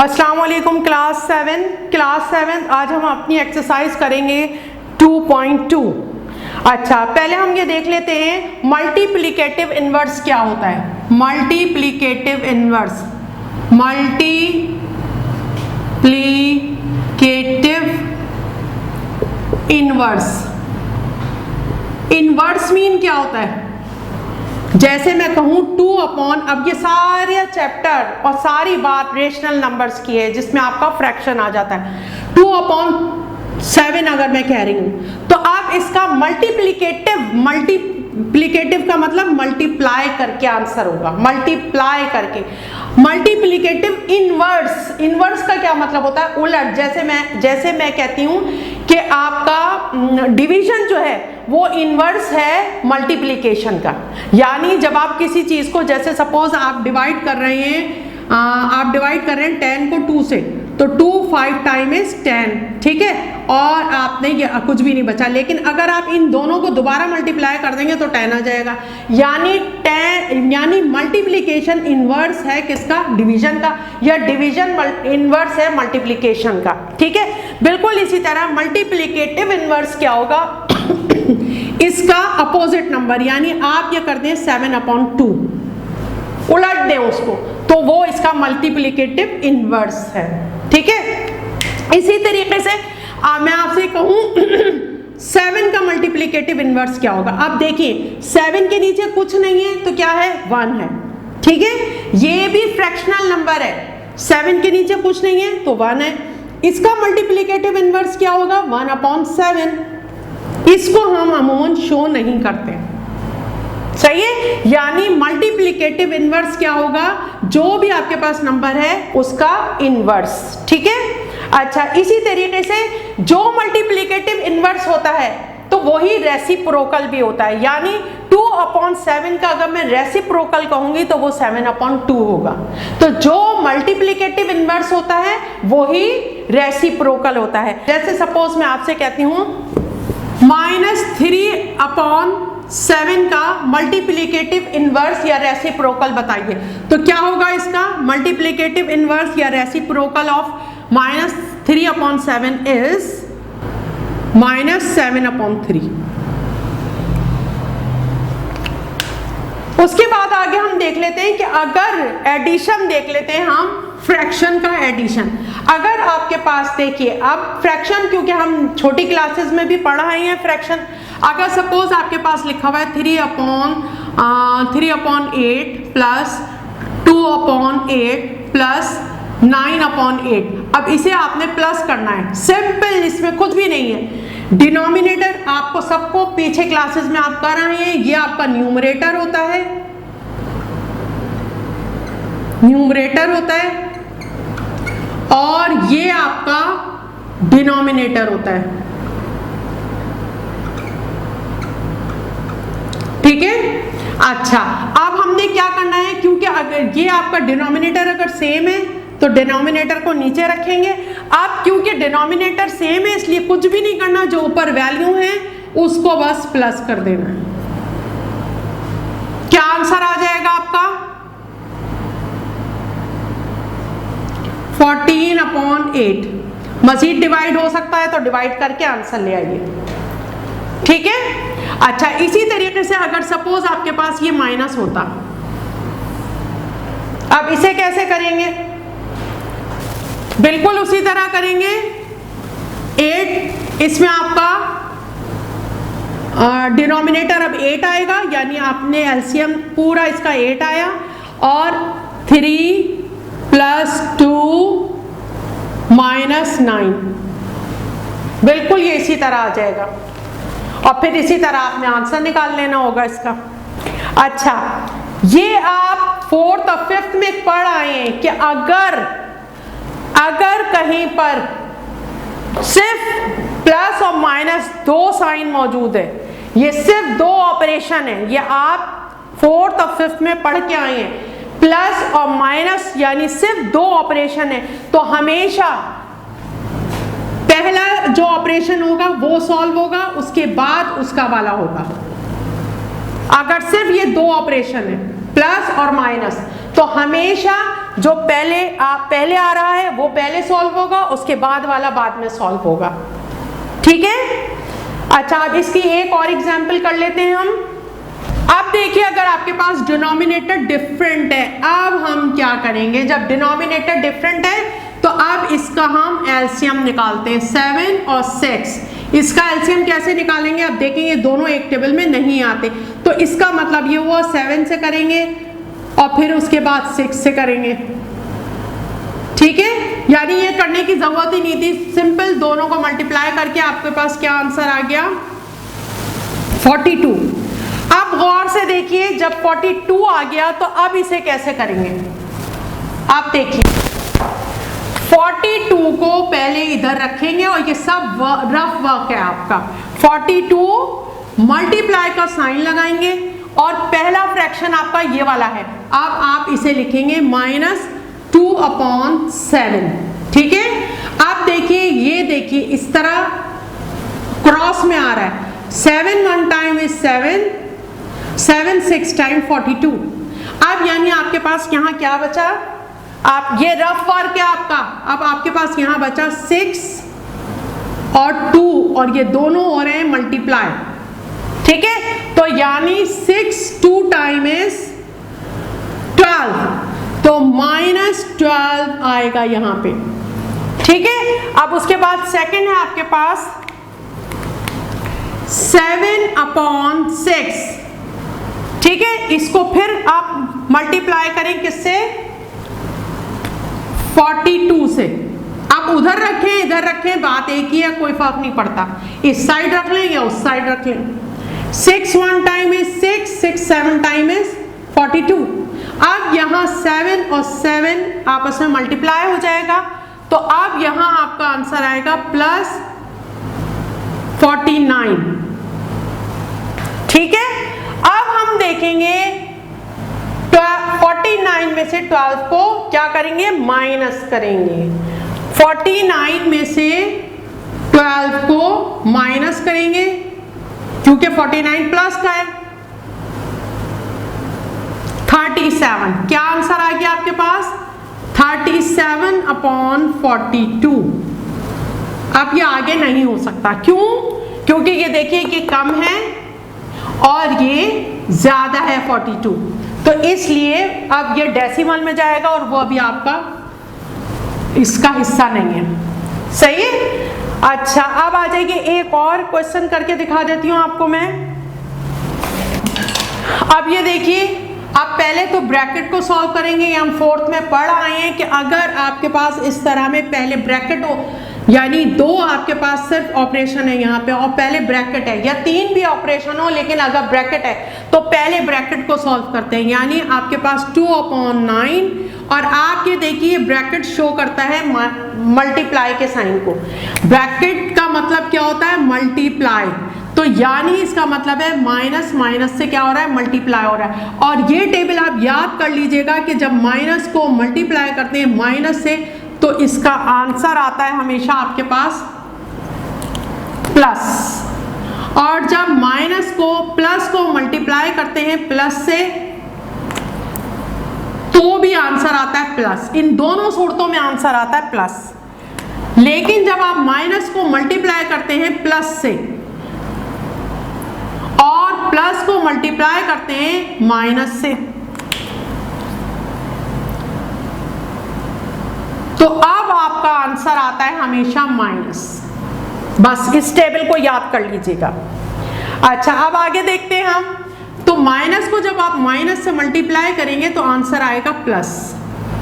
अस्सलाम वालेकुम क्लास 7 आज हम अपनी एक्सरसाइज करेंगे 2.2। अच्छा, पहले हम ये देख लेते हैं मल्टीप्लिकेटिव इनवर्स क्या होता है। मल्टीप्लिकेटिव इनवर्स मीन क्या होता है। जैसे मैं कहूँ 2 अपॉन, अब ये सारे चैप्टर और सारी बात रेशनल नंबर्स की है जिसमें आपका फ्रैक्शन आ जाता है। 2/7 अगर मैं कह रही हूँ तो आप इसका मल्टीप्लिकेटिव का मतलब मल्टीप्लाई करके आंसर होगा, मल्टीप्लाई करके। मल्टीप्लिकेटिव इनवर्स का क्या मतलब होता है, उलट। जैसे मैं कहती हूँ कि आपका डिवीजन जो है वो इनवर्स है मल्टीप्लिकेशन का। यानी जब आप किसी चीज को, जैसे सपोज आप डिवाइड कर रहे हैं 10 को 2 से, तो 2 5 टाइम इज 10, ठीक है, और आपने ये कुछ भी नहीं बचा। लेकिन अगर आप इन दोनों को दोबारा मल्टीप्लाई कर देंगे तो 10 आ जाएगा। यानी मल्टीप्लिकेशन इनवर्स है किसका, डिवीजन का, या डिवीजन इनवर्स है मल्टीप्लिकेशन का, ठीक है। बिल्कुल इसी तरह मल्टीप्लिकेटिव इनवर्स क्या होगा इसका अपोजिट नंबर, यानी आप ये कर दें 7/2, उलट दें उसको, तो वो इसका मल्टीप्लिकेटिव इनवर्स है, ठीक है। इसी तरीके से मैं आपसे कहूं 7 का मल्टीप्लिकेटिव इनवर्स क्या होगा। अब देखिए 7 के नीचे कुछ नहीं है तो क्या है, 1 है, ठीक है। ये भी फ्रैक्शनल नंबर है, 7 के नीचे कुछ नहीं है तो 1 है। इसका मल्टीप्लिकेटिव इनवर्स क्या होगा, 1/7। इसको हम अमूमन शो नहीं करते, सही है। यानी मल्टीप्लिकेटिव इनवर्स क्या होगा, जो भी आपके पास नंबर है उसका इनवर्स, ठीक है। अच्छा, इसी तरीके से जो मल्टीप्लिकेटिव इनवर्स होता है तो वही रेसिप्रोकल भी होता है। यानी 2/7 का अगर मैं रेसिप्रोकल कहूंगी तो वो 7/2 होगा। तो जो मल्टीप्लिकेटिव इनवर्स होता है वही रेसिप्रोकल होता है। जैसे सपोज मैं आपसे कहती हूं -3/7 का मल्टीप्लिकेटिव इनवर्स या रेसिप्रोकल बताइए, तो क्या होगा इसका मल्टीप्लिकेटिव इनवर्स या रेसिप्रोकल ऑफ -3/7 इज -7/3। उसके बाद आगे हम देख लेते हैं कि अगर एडिशन देख लेते हैं हम, फ्रैक्शन का एडिशन। अगर आपके पास, देखिए अब फ्रैक्शन, क्योंकि हम छोटी क्लासेस में भी पढ़ा है फ्रैक्शन। अगर सपोज आपके पास लिखा हुआ है 3/8 प्लस 2/8 प्लस 9/8, अब इसे आपने प्लस करना है, सिंपल, इसमें कुछ भी नहीं है। डिनोमिनेटर आपको सबको पीछे क्लासेस में आप कर रहे हैं, ये आपका न्यूमरेटर होता है, और ये आपका डिनोमिनेटर होता है, ठीक है। अच्छा, अब हमने क्या करना है, क्योंकि अगर ये आपका डिनोमिनेटर अगर सेम है तो डिनोमिनेटर को नीचे रखेंगे। अब क्योंकि डिनोमिनेटर सेम है इसलिए कुछ भी नहीं करना, जो ऊपर वैल्यू है उसको बस प्लस कर देना है। क्या आंसर आ जाएगा आपका 14/8। मजीद डिवाइड हो सकता है तो डिवाइड करके आंसर ले आइए, ठीक है। अच्छा, इसी तरीके से अगर सपोज आपके पास ये माइनस होता, अब इसे कैसे करेंगे, बिल्कुल उसी तरह करेंगे। 8, इसमें आपका डिनोमिनेटर अब 8 आएगा, यानी आपने एलसीएम पूरा इसका 8 आया, और 3 + 2 - 9, बिल्कुल ये इसी तरह आ जाएगा, और फिर इसी तरह आपने आंसर निकाल लेना होगा इसका। अच्छा, ये आप 4th और 5th में पढ़ आए हैं कि अगर कहीं पर सिर्फ प्लस और माइनस 2 साइन मौजूद है, ये सिर्फ 2 ऑपरेशन है, ये आप 4th और 5th में पढ़ के आए हैं। प्लस और माइनस यानी सिर्फ 2 ऑपरेशन है, तो हमेशा पहला जो ऑपरेशन होगा वो सॉल्व होगा, उसके बाद उसका वाला होगा। अगर सिर्फ ये 2 ऑपरेशन है प्लस और माइनस, तो हमेशा जो पहले आ रहा है वो पहले सॉल्व होगा, उसके बाद वाला बाद में सॉल्व होगा। ठीक है। अच्छा, अब इसकी एक और एग्जाम्पल कर लेते हैं हम। अब देखिए, अगर आपके पास डिनोमिनेटर डिफरेंट है, अब हम क्या करेंगे? जब डिनोमिनेटर डिफरेंट है तो अब इसका हम एलसीएम निकालते हैं। 7 और 6, इसका एलसीएम कैसे निकालेंगे? अब देखेंगे दोनों एक टेबल में नहीं आते, तो इसका मतलब ये हुआ 7 से करेंगे और फिर उसके बाद 6 से करेंगे। ठीक है, यानी ये करने की जरूरत ही नहीं थी, सिंपल दोनों को मल्टीप्लाई करके आपके पास क्या आंसर आ गया? 42। अब गौर से देखिए, जब 42 आ गया तो अब इसे कैसे करेंगे? आप देखिए, 42 को पहले इधर रखेंगे और ये सब रफ वर्क है आपका। 42 मल्टीप्लाई का साइन लगाएंगे और पहला फ्रैक्शन आपका ये वाला है। अब आप इसे लिखेंगे -2/7। ठीक है। अब देखिए, ये देखिए इस तरह क्रॉस में आ रहा है। 7 1 टाइम इज 7, 7 6 टाइम 42। अब यानी आपके पास यहाँ क्या बचा? आप ये रफ वर्क है आपका। अब आपके पास यहाँ बचा 6 और 2 और ये दोनों हो रहे हैं मल्टीप्लाई। ठीक है, तो यानी 6 2 टाइम इज 12, तो -12 आएगा यहाँ पे। ठीक है। अब उसके बाद सेकंड है आपके पास 7/6। ठीक है, इसको फिर आप मल्टीप्लाई करें किससे? 42 से। आप उधर रखें इधर रखें, बात एक ही है, कोई फर्क नहीं पड़ता। इस साइड रख लें या उस साइड रख लें। 6 1 टाइम इज 6, 6 7 टाइम इज 42। अब यहाँ 7 और 7 आपस में मल्टीप्लाई हो जाएगा, तो अब यहाँ आपका आंसर आएगा +49। ठीक है। अब हम देखेंगे 49 में से 12 को क्या करेंगे? माइनस करेंगे। 49 में से 12 को माइनस करेंगे क्योंकि 49 प्लस का है। 37। क्या आंसर आ गया आपके पास? 37/42। अब ये आगे नहीं हो सकता, क्यों? क्योंकि ये देखिए कि कम है और ये ज्यादा है 42, तो इसलिए अब ये डेसिमल में जाएगा और वो अभी आपका इसका हिस्सा नहीं है। सही है। अच्छा, अब आ जाइए, एक और क्वेश्चन करके दिखा देती हूँ आपको मैं। अब ये देखिए, आप पहले तो ब्रैकेट को सॉल्व करेंगे। हम 4th में पढ़ आए हैं कि अगर आपके पास इस तरह में पहले ब्रैकेट हो, यानी 2 आपके पास सिर्फ ऑपरेशन है यहाँ पे और पहले ब्रैकेट है, या 3 भी ऑपरेशन हो लेकिन अगर ब्रैकेट है तो पहले ब्रैकेट को सॉल्व करते हैं। यानी आपके पास 2/9 और आप ये देखिए ब्रैकेट शो करता है मल्टीप्लाई के साइन को। ब्रैकेट का मतलब क्या होता है? मल्टीप्लाई। तो यानी इसका मतलब है माइनस माइनस से क्या हो रहा है? मल्टीप्लाई हो रहा है। और ये टेबल आप याद कर लीजिएगा कि जब माइनस को मल्टीप्लाई करते हैं माइनस से तो इसका आंसर आता है हमेशा आपके पास प्लस, और जब माइनस को प्लस को मल्टीप्लाई करते हैं प्लस से तो भी आंसर आता है प्लस। इन दोनों सूरतों में आंसर आता है प्लस। लेकिन जब आप माइनस को मल्टीप्लाई करते हैं प्लस से और प्लस को मल्टीप्लाई करते हैं माइनस से, तो अब आपका आंसर आता है हमेशा माइनस। बस इस टेबल को याद कर लीजिएगा। अच्छा, अब आगे देखते हैं हम। तो माइनस को जब आप माइनस से मल्टीप्लाई करेंगे तो आंसर आएगा प्लस।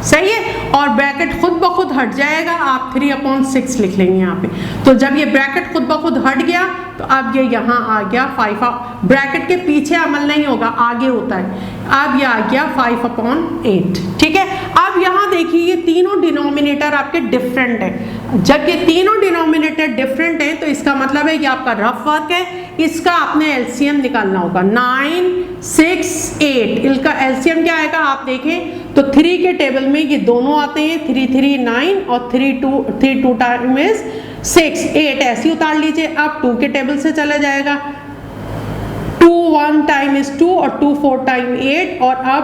सही है। और ब्रैकेट खुद ब खुद हट जाएगा, आप 3/6 लिख लेंगे यहाँ पे। तो जब ये ब्रैकेट खुद ब खुद हट गया तो अब ये यहाँ आ गया 5। ब्रैकेट के पीछे अमल नहीं होगा, आगे होता है। अब ये आ गया 5/8। ठीक है। अब यहाँ देखिए, ये तीनों डिनोमिनेटर आपके डिफरेंट है। जब ये तीनों डिनोमिनेटर डिफरेंट है तो इसका मतलब है कि आपका रफ वर्क है, इसका आपने एलसीएम निकालना होगा। 9 6 8, इनका एलसीएम क्या आएगा? आप देखें तो 3 के टेबल में ये दोनों आते हैं, 3 3 9 और 3 2 टाइम इज 6 8, ऐसे उतार लीजिए। अब 2 के टेबल से चला जाएगा, 2 1 टाइम इज 2 और 2 4 टाइम 8, और अब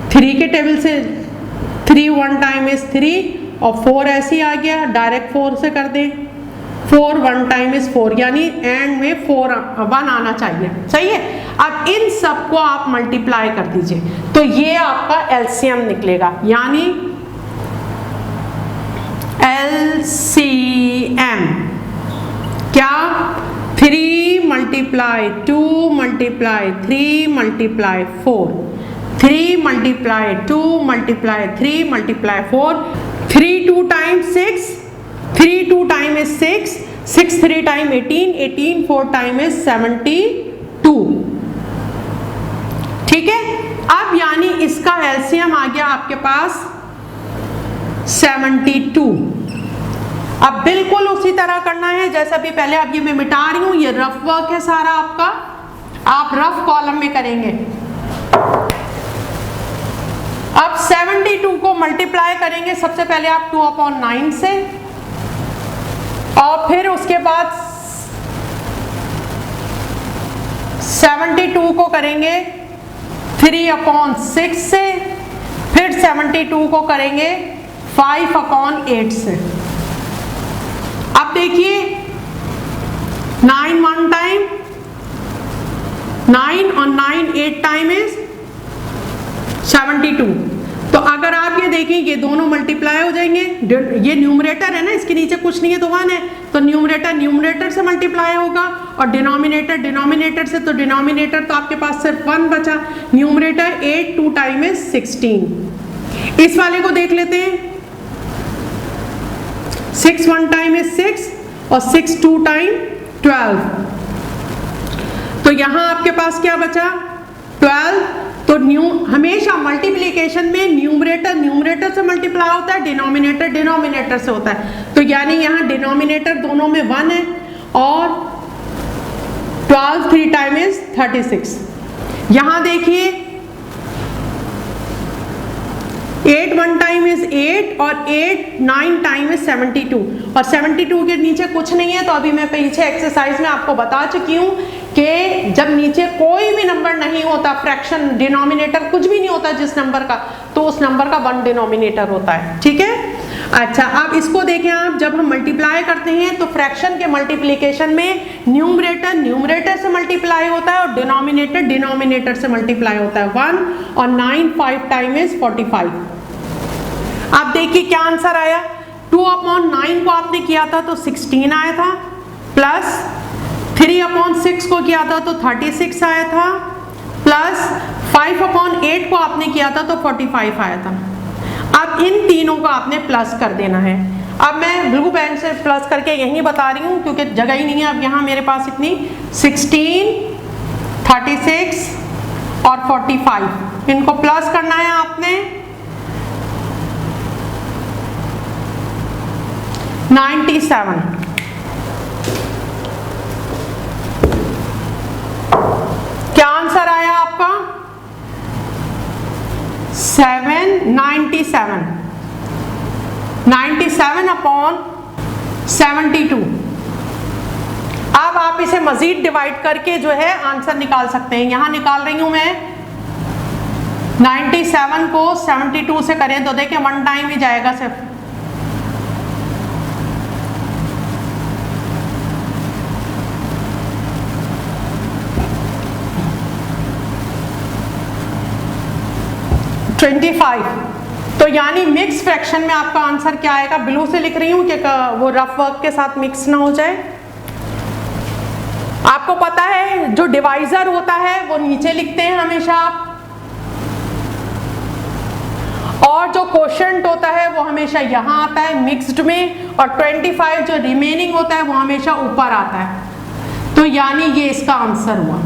3 के टेबल से 3 1 टाइम इज 3 और 4 ऐसे ही आ गया, डायरेक्ट 4 से कर दें। 4 1 टाइम इज 4, यानी एंड में 4 1 आना चाहिए, सही है। अब इन सबको आप मल्टीप्लाई कर दीजिए तो ये आपका एलसीएम निकलेगा, यानी एलसीएम क्या 3 multiply 2 multiply 3 multiply 4, 3 multiply 2 multiply 3 multiply 4, 3 2 time 6, 3 2 time is 6, 6 3 time 18, 18 4 time is 72, ठीक है। अब यानी इसका एलसीएम आ गया आपके पास 72। अब बिल्कुल उसी तरह करना है जैसा भी पहले। अब ये मैं मिटा रही हूं, ये रफ वर्क है सारा आपका, आप रफ कॉलम में करेंगे। अब 72 को मल्टीप्लाई करेंगे सबसे पहले आप 2/9 से, और फिर उसके बाद 72 को करेंगे 3/6 से, फिर 72 को करेंगे 5/8 से। अब देखिए 9 1 टाइम 9 और 9 8 टाइम इज 72। तो अगर आप ये देखें ये दोनों मल्टीप्लाई हो जाएंगे, ये न्यूमरेटर है ना, इसके नीचे कुछ नहीं है तो 1 है, तो न्यूमरेटर न्यूमरेटर से मल्टीप्लाई होगा और डिनोमिनेटर डिनोमिनेटर से, तो डिनोमिनेटर तो आपके पास सिर्फ 1 बचा। Numerator 8 2 time is 16। इस वाले को देख लेते हैं, 6 1 टाइम इज 6 और 6 2 टाइम 12, तो यहां आपके पास क्या बचा 12। तो हमेशा मल्टीप्लिकेशन में न्यूमरेटर न्यूमरेटर से मल्टीप्लाई होता है, डिनोमिनेटर डिनोमिनेटर से होता है, तो यानी यहाँ डिनोमिनेटर दोनों में 1 है और 12 3 टाइम इज 36। यहां देखिए 8 1 टाइम इज 8 और 8 9 टाइम इज 72, और 72 के नीचे कुछ नहीं है। तो अभी मैं पीछे एक्सरसाइज में आपको बता चुकी हूँ कि जब नीचे कोई भी नंबर नहीं होता, फ्रैक्शन डिनोमिनेटर कुछ भी नहीं होता जिस नंबर का, तो उस नंबर का 1 डिनोमिनेटर होता है, ठीक है। अच्छा, अब इसको देखें आप, जब हम मल्टीप्लाई करते हैं तो फ्रैक्शन के मल्टीप्लिकेशन में न्यूमरेटर न्यूमरेटर से मल्टीप्लाई होता है और डिनोमिनेटर डिनोमिनेटर से मल्टीप्लाई होता है। 1 और 9 5 टाइम इज 45। आप देखिए क्या आंसर आया, 2/9 को आपने किया था तो 16 आया था, प्लस 3/6 को किया था तो 36 आया था, प्लस 5/8 को आपने किया था तो 45 आया था। अब इन तीनों को आपने प्लस कर देना है। अब मैं ब्लू पेन से प्लस करके यहीं बता रही हूँ क्योंकि जगह ही नहीं है अब यहाँ मेरे पास इतनी। 16 36 और 45 इनको प्लस करना है आपने। 97। क्या आंसर आया आपका 797 97/72। अब आप इसे मजीद डिवाइड करके जो है आंसर निकाल सकते हैं। यहां निकाल रही हूं मैं 97 को 72 से करें तो देखिए 1 टाइम ही जाएगा सिर्फ। तो यानी मिक्स फ्रैक्शन में आपका आंसर क्या आएगा, ब्लू से लिख रही हूं कि वो रफ वर्क के साथ मिक्स ना हो जाए। आपको पता है जो डिवाइजर होता है वो नीचे लिखते हैं हमेशा आप, और जो कोशेंट होता है वो हमेशा यहां आता है मिक्स्ड में, और 25 जो रिमेनिंग होता है वो हमेशा ऊपर आता है। तो यानी ये इसका आंसर हुआ।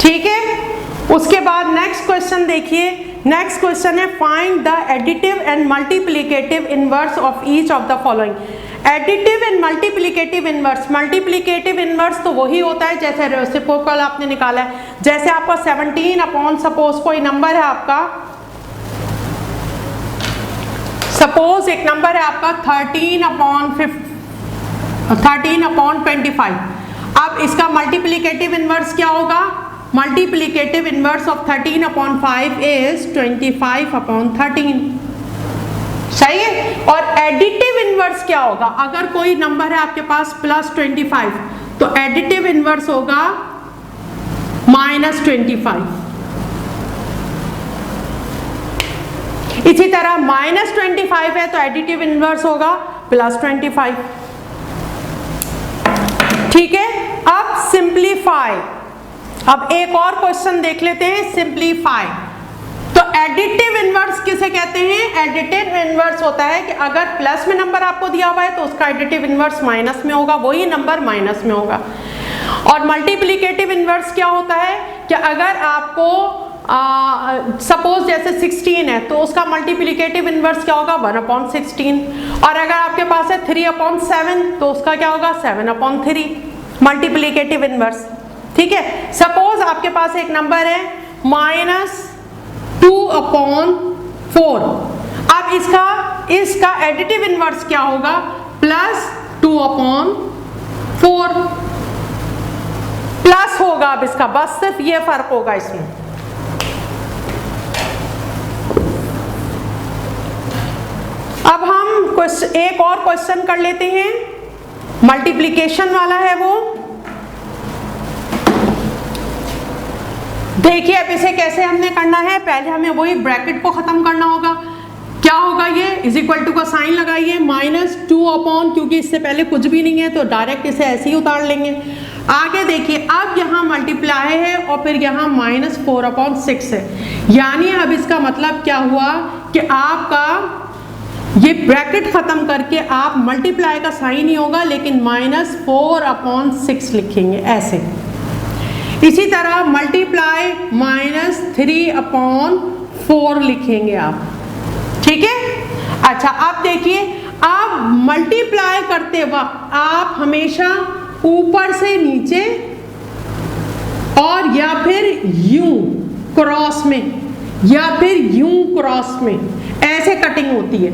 ठीक है, उसके बाद नेक्स्ट क्वेश्चन देखिए। नेक्स्ट क्वेश्चन है find the additive and multiplicative inverse of each of the following. Additive and multiplicative inverse, multiplicative inverse तो वही होता है जैसे रेसिप्रोकल आपने निकाला है। जैसे आपका 17 अपॉन सपोज कोई नंबर है आपका, सपोज एक नंबर है आपका 13/25। अब इसका मल्टीप्लिकेटिव इनवर्स क्या होगा मल्टीप्लीकेटिव इनवर्स ऑफ 13/5 इज 25/13। सही है। और एडिटिव इनवर्स क्या होगा? अगर कोई नंबर है आपके पास +25 तो एडिटिव इनवर्स होगा -25। इसी तरह -25 है तो एडिटिव इनवर्स होगा +25। ठीक है। अब सिंप्लीफाई, अब एक और क्वेश्चन देख लेते हैं, सिंप्लीफाई। तो एडिटिव इनवर्स किसे कहते हैं? एडिटिव इनवर्स होता है कि अगर प्लस में नंबर आपको दिया हुआ है तो उसका एडिटिव इनवर्स माइनस में होगा, वही नंबर माइनस में होगा। और मल्टीप्लिकेटिव इनवर्स क्या होता है कि अगर आपको सपोज जैसे 16 है तो उसका मल्टीप्लिकेटिव इनवर्स क्या होगा? 1/16। और अगर आपके पास है 3/7 तो उसका क्या होगा? 7/3 मल्टीप्लिकेटिव इनवर्स। ठीक है। सपोज आपके पास एक नंबर है -2/4। अब इसका एडिटिव इनवर्स क्या होगा? +2/4 प्लस होगा। अब इसका बस सिर्फ ये फर्क होगा इसमें। अब हम एक और क्वेश्चन कर लेते हैं, मल्टीप्लिकेशन वाला है वो। देखिए अब इसे कैसे हमने करना है, पहले हमें वही ब्रैकेट को खत्म करना होगा। क्या होगा? ये = का साइन लगाइए, -2/, क्योंकि इससे पहले कुछ भी नहीं है तो डायरेक्ट इसे ऐसे ही उतार लेंगे। आगे देखिए, अब यहाँ मल्टीप्लाई है और फिर यहाँ -4/6 है, यानी अब इसका मतलब क्या हुआ कि आपका ये ब्रैकेट खत्म करके आप मल्टीप्लाई का साइन ही होगा लेकिन -4/6 लिखेंगे ऐसे। इसी तरह मल्टीप्लाई -3/4 लिखेंगे आप। ठीक है। अच्छा अब देखिए, अब मल्टीप्लाई करते वक्त आप हमेशा ऊपर से नीचे और या फिर यूं क्रॉस में या फिर यूं क्रॉस में ऐसे कटिंग होती है।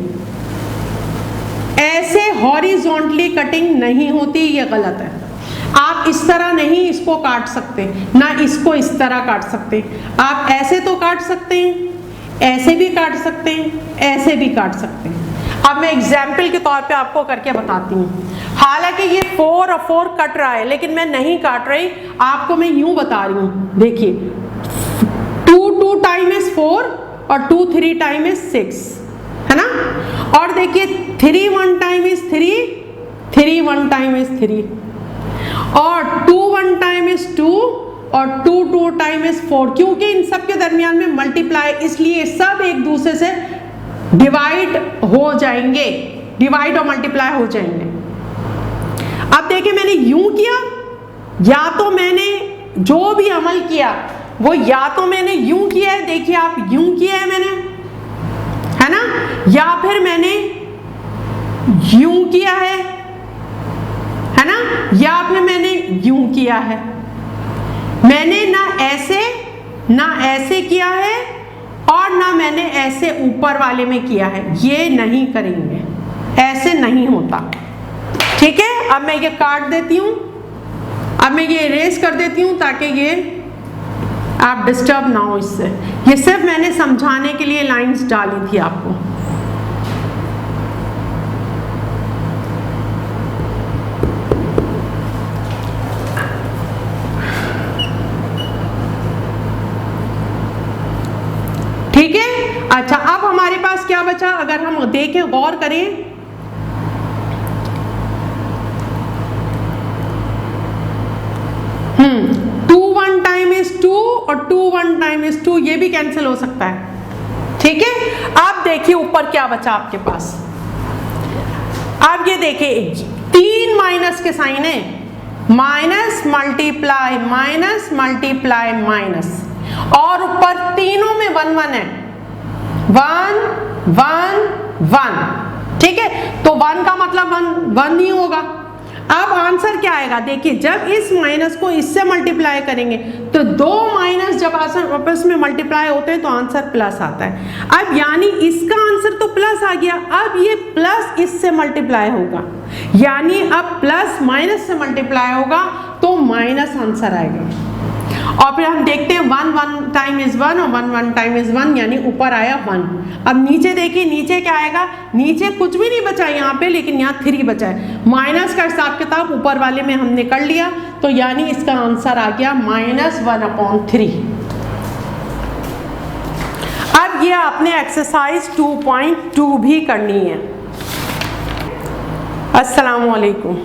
ऐसे हॉरिजॉन्टली कटिंग नहीं होती, ये गलत है। आप इस तरह नहीं इसको काट सकते, ना इसको इस तरह काट सकते। आप ऐसे तो काट सकते हैं, ऐसे भी काट सकते हैं, ऐसे भी काट सकते हैं। अब मैं एग्जाम्पल के तौर पे आपको करके बताती हूँ। हालांकि ये 4 और 4 कट रहा है लेकिन मैं नहीं काट रही, आपको मैं यूं बता रही हूँ। देखिए 2 टाइम इज 4 और 2 3 टाइम इज 6, है ना। और देखिए 3 1 टाइम इज 3, 3 1 टाइम इज 3, और 2 1 टाइम इज 2 और 2 2 टाइम इज 4। क्योंकि इन सब के दरमियान में मल्टीप्लाई, इसलिए सब एक दूसरे से डिवाइड हो जाएंगे, डिवाइड और मल्टीप्लाई हो जाएंगे। अब देखिए मैंने यूं किया, या तो मैंने जो भी अमल किया वो या तो मैंने यूं किया है, देखिए आप यूं किया है मैंने, है ना, या फिर मैंने यूं किया है ना, या फिर मैंने यूं किया है। मैंने ना ऐसे किया है और ना मैंने ऐसे ऊपर वाले में किया है, ये नहीं करेंगे, ऐसे नहीं होता। ठीक है। अब मैं ये काट देती हूँ, अब मैं ये इरेज कर देती हूँ ताकि ये आप डिस्टर्ब ना हो इससे। ये सिर्फ मैंने समझाने के लिए लाइंस डाली थी आपको। ठीक है। अच्छा अब हमारे पास क्या बचा, अगर हम देखें गौर करें, टू 1 टाइम इज 2 और 2 1 टाइम इज 2, ये भी कैंसिल हो सकता है। ठीक है। अब देखिए ऊपर क्या बचा आपके पास। अब ये देखिए 3 माइनस के साइन है, minus multiply minus multiply minus, और ऊपर तीनों में 1 1 है, 1 1 1। ठीक है। तो 1 का मतलब 1 ही होगा। अब आंसर क्या आएगा, देखिए जब इस माइनस को इससे मल्टीप्लाई करेंगे तो 2 माइनस जब आपस में मल्टीप्लाई होते हैं तो आंसर प्लस आता है। अब यानी इसका आंसर तो प्लस आ गया, अब ये प्लस इससे मल्टीप्लाई होगा, यानी अब प्लस माइनस से मल्टीप्लाई होगा तो माइनस आंसर आएगा। और फिर हम देखते हैं 1 1 टाइम इज 1 और 1 1 टाइम इज 1, यानी ऊपर आया 1। अब नीचे देखिए, नीचे क्या आएगा, नीचे कुछ भी नहीं बचा यहाँ पे, लेकिन यहाँ 3 बचा है। माइनस का हिसाब किताब ऊपर वाले में हमने कर लिया, तो यानी इसका आंसर आ गया -1/3। अब ये आपने एक्सरसाइज 2.2 भी करनी है। अस्सलाम वालेकुम।